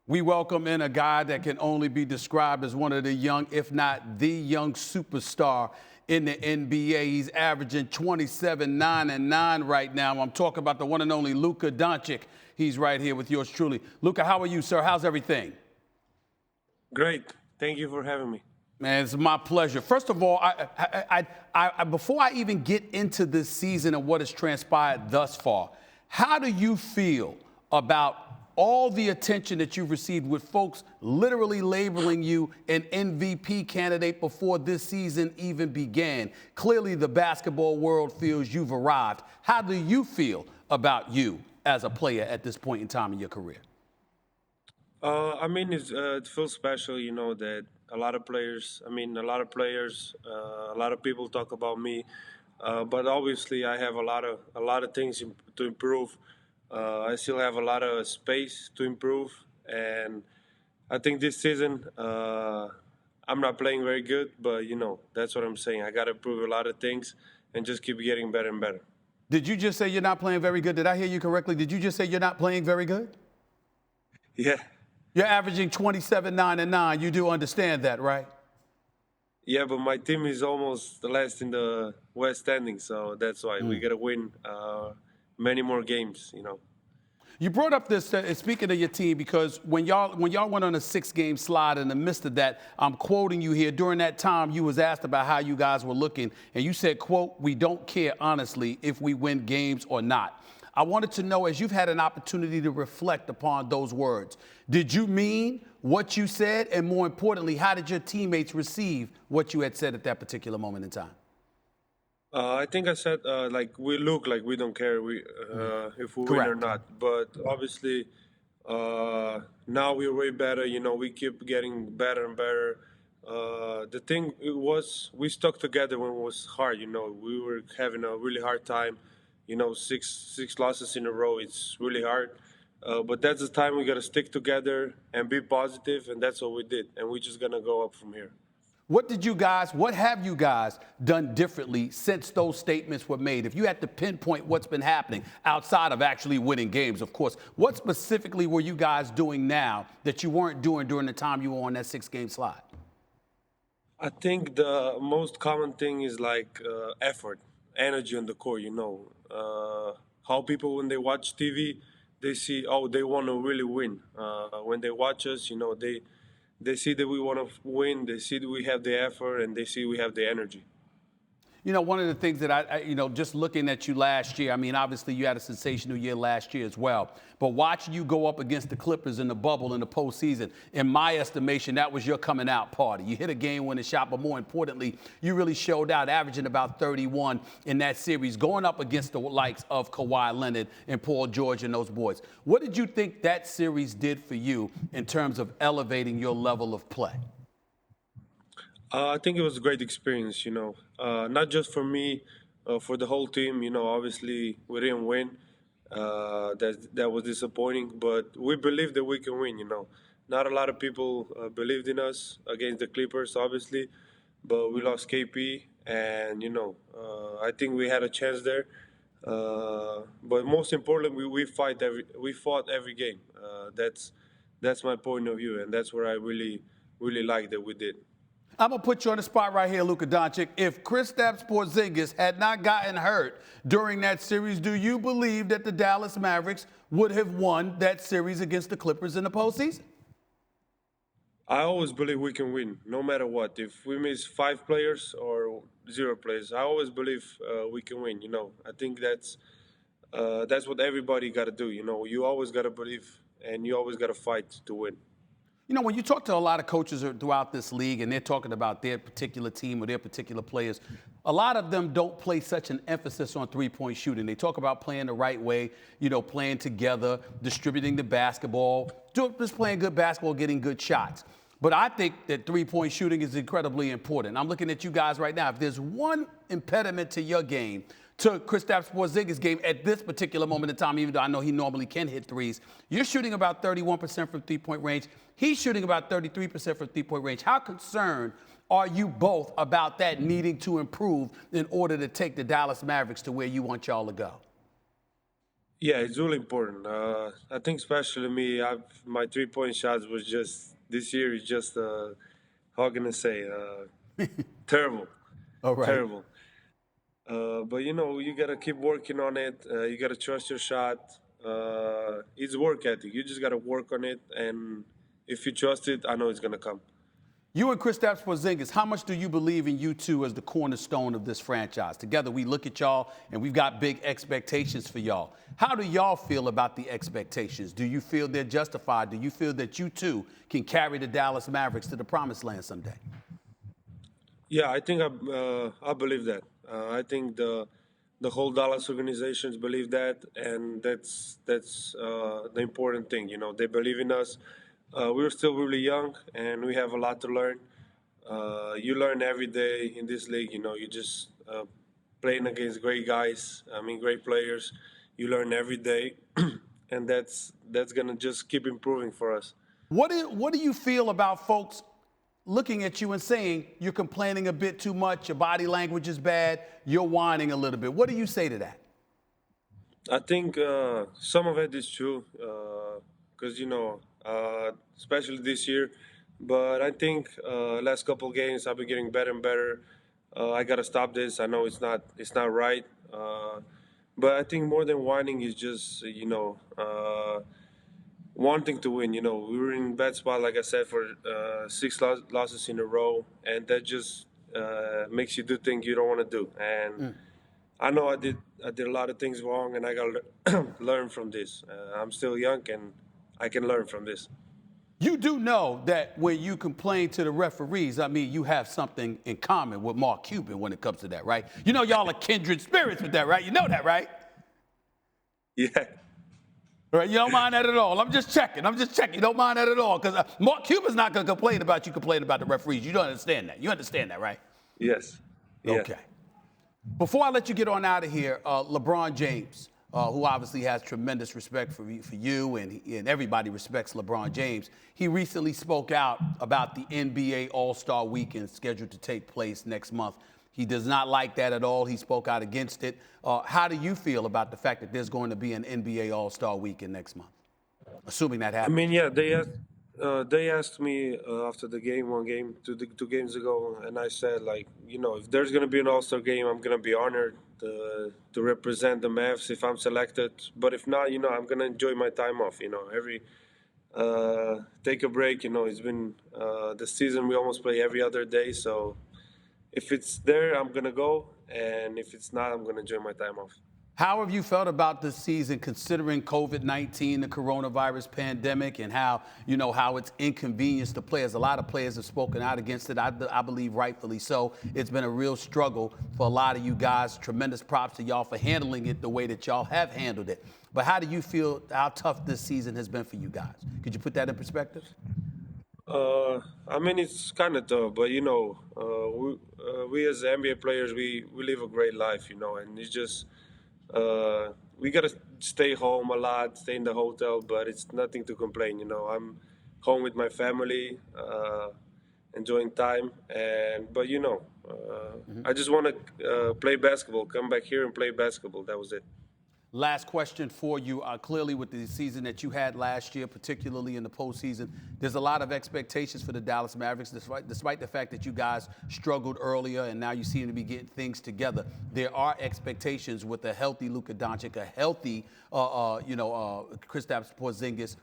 We welcome in a guy that can only be described as one of the young, if not the young superstar in the NBA. He's averaging 27, 9, and 9 right now. I'm talking about the one and only Luka Doncic. He's right here with yours truly. Luka, how are you, sir? How's everything? Great. Thank you for having me. Man, it's my pleasure. First of all, before I even get into this season and what has transpired thus far, how do you feel about all the attention that you've received with folks literally labeling you an MVP candidate before this season even began? Clearly, the basketball world feels you've arrived. How do you feel about you as a player at this point in time in your career? It feels special, that a lot of players, a lot of people talk about me, but obviously I have a lot of things to improve. I still have a lot of space to improve, and I think this season I'm not playing very good, but that's what I'm saying. I got to improve a lot of things and just keep getting better and better. Did you just say you're not playing very good? Did I hear you correctly? Did you just say you're not playing very good? Yeah. You're averaging 27, 9, and 9. You do understand that, right? Yeah, but my team is almost the last in the West standing, so that's why we got to win many more games, You brought up this, speaking of your team, because when y'all went on a 6-game slide in the midst of that, I'm quoting you here, during that time you was asked about how you guys were looking, and you said, quote, "We don't care, honestly, if we win games or not." I wanted to know, as you've had an opportunity to reflect upon those words, did you mean what you said? And more importantly, how did your teammates receive what you had said at that particular moment in time? I think I said we look like we don't care if we win or not. But obviously, now we're way better. We keep getting better and better. The thing was we stuck together when it was hard. We were having a really hard time. Six losses in a row. It's really hard. But that's the time we got to stick together and be positive, and that's what we did. And we're just gonna go up from here. What have you guys done differently since those statements were made? If you had to pinpoint what's been happening outside of actually winning games, of course, what specifically were you guys doing now that you weren't doing during the time you were on that 6-game slide? I think the most common thing is effort, energy on the court. How people, when they watch TV, they see, oh, they want to really win. When they watch us, they see that we want to win. They see that we have the effort, and they see we have the energy. One of the things that just looking at you last year, obviously you had a sensational year last year as well. But watching you go up against the Clippers in the bubble in the postseason, in my estimation, that was your coming out party. You hit a game-winning shot, but more importantly, you really showed out, averaging about 31 in that series, going up against the likes of Kawhi Leonard and Paul George and those boys. What did you think that series did for you in terms of elevating your level of play? I think it was a great experience, not just for me, for the whole team. Obviously we didn't win. That was disappointing, but we believe that we can win. Not a lot of people believed in us against the Clippers, obviously, but we lost KP, and I think we had a chance there. But most importantly, we fought every game. That's my point of view, and that's where I really like that we did. I'm going to put you on the spot right here, Luka Doncic. If Kristaps Porzingis had not gotten hurt during that series, do you believe that the Dallas Mavericks would have won that series against the Clippers in the postseason? I always believe we can win, no matter what. If we miss 5 players or 0 players, I always believe we can win. I think that's what everybody got to do. You always got to believe, and you always got to fight to win. When you talk to a lot of coaches throughout this league and they're talking about their particular team or their particular players, a lot of them don't place such an emphasis on three-point shooting. They talk about playing the right way, playing together, distributing the basketball, just playing good basketball, getting good shots. But I think that three-point shooting is incredibly important. I'm looking at you guys right now. If there's one impediment to your game, to Kristaps Porzingis' game at this particular moment in time, even though I know he normally can hit threes, you're shooting about 31% from three-point range. He's shooting about 33% from three-point range. How concerned are you both about that needing to improve in order to take the Dallas Mavericks to where you want y'all to go? Yeah, it's really important. I think especially me, my 3-point shots was just this year is just how can I say terrible, All right. terrible. But you gotta keep working on it. You gotta trust your shot. It's work ethic. You just gotta work on it, and if you trust it, I know it's gonna come. You and Kristaps Porzingis, how much do you believe in you two as the cornerstone of this franchise? Together, we look at y'all and we've got big expectations for y'all. How do y'all feel about the expectations? Do you feel they're justified? Do you feel that you two can carry the Dallas Mavericks to the promised land someday? Yeah, I think I believe that. I think the whole Dallas organizations believe that, and that's the important thing. They believe in us. We're still really young, and we have a lot to learn. You learn every day in this league. You just playing against great guys. I mean, great players. You learn every day, and that's gonna just keep improving for us. What do you feel about folks looking at you and saying you're complaining a bit too much, your body language is bad, you're whining a little bit? What do you say to that? I think some of it is true, because especially this year. But I think last couple games I've been getting better and better. I gotta stop this. I know it's not right. But I think more than whining is just wanting to win. We were in bad spot, like I said, for six losses in a row, and that just makes you do things you don't want to do. And I know I did a lot of things wrong, and I got to learn from this. I'm still young, and I can learn from this. You do know that when you complain to the referees, I mean, you have something in common with Mark Cuban when it comes to that, right? You know, y'all are kindred spirits with that, right? You know that, right? Yeah, All right, you don't mind that at all. I'm just checking. You don't mind that at all. Because Mark Cuban's not going to complain about you complaining about the referees. You don't understand that. You understand that, right? yes, yeah. Okay. Before I let you get on out of here, LeBron James, who obviously has tremendous respect for you and everybody respects LeBron James, he recently spoke out about the NBA AllStar Weekend scheduled to take place next month. He does not like that at all. He spoke out against it. How do you feel about the fact that there's going to be an NBA All-Star Weekend next month, assuming that I happens? mean, yeah, they asked me after the game, one game, 2 games ago, and I said, like, if there's gonna be an All-Star game, I'm gonna be honored to represent the Mavs if I'm selected. But if not, I'm gonna enjoy my time off. Every take a break. It's been the season. We almost play every other day, so if it's there, I'm gonna go, and if it's not, I'm gonna enjoy my time off. How have you felt about this season, considering COVID-19, the coronavirus pandemic, and how it's inconvenienced the players? A lot of players have spoken out against it. I believe rightfully so. It's been a real struggle for a lot of you guys. Tremendous props to y'all for handling it the way that y'all have handled it. But how do you feel? How tough this season has been for you guys? Could you put that in perspective? I mean, it's kind of tough, but we as NBA players, we live a great life, and it's just we gotta stay home a lot, stay in the hotel, but it's nothing to complain. I'm home with my family, enjoying time, and but I just want to play basketball, come back here and play basketball. That was it. Last question for you. Clearly, with the season that you had last year, particularly in the postseason, there's a lot of expectations for the Dallas Mavericks, despite the fact that you guys struggled earlier and now you seem to be getting things together. There are expectations with a healthy Luka Doncic, a healthy, Kristaps Porzingis,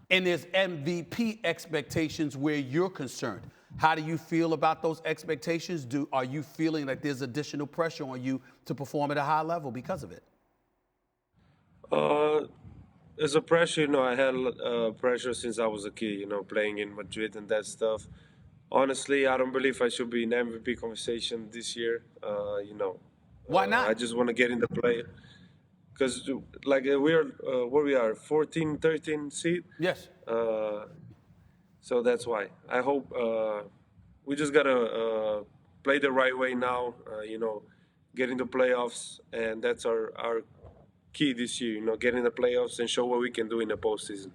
and there's MVP expectations where you're concerned. How do you feel about those expectations? Are you feeling like there's additional pressure on you to perform at a high level because of it? Uh, as a pressure, I had pressure since I was a kid, playing in Madrid and that stuff. Honestly, I don't believe I should be in MVP conversation this year. Why not? I just want to get in the play because, like, we're where we are, 14, 13 seed. Yes. Uh, so that's why. I hope we just gotta play the right way now. Get in the playoffs, and that's our key this year. Get in the playoffs and show what we can do in the postseason.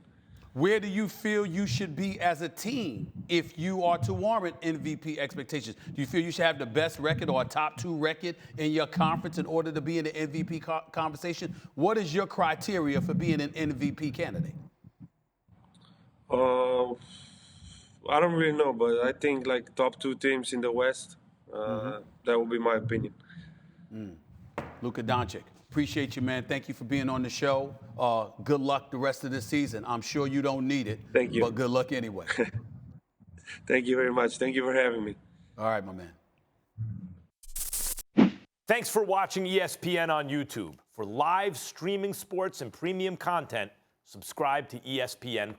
Where do you feel you should be as a team if you are to warrant MVP expectations? Do you feel you should have the best record or a top 2 record in your conference in order to be in the MVP conversation? What is your criteria for being an MVP candidate? I don't really know, but I think like top 2 teams in the West. That would be my opinion. Luka Doncic, appreciate you, man. Thank you for being on the show. Good luck the rest of this season. I'm sure you don't need it. Thank you. But good luck anyway. Thank you very much. Thank you for having me. All right, my man. Thanks for watching ESPN on YouTube. For live streaming sports and premium content, subscribe to ESPN+.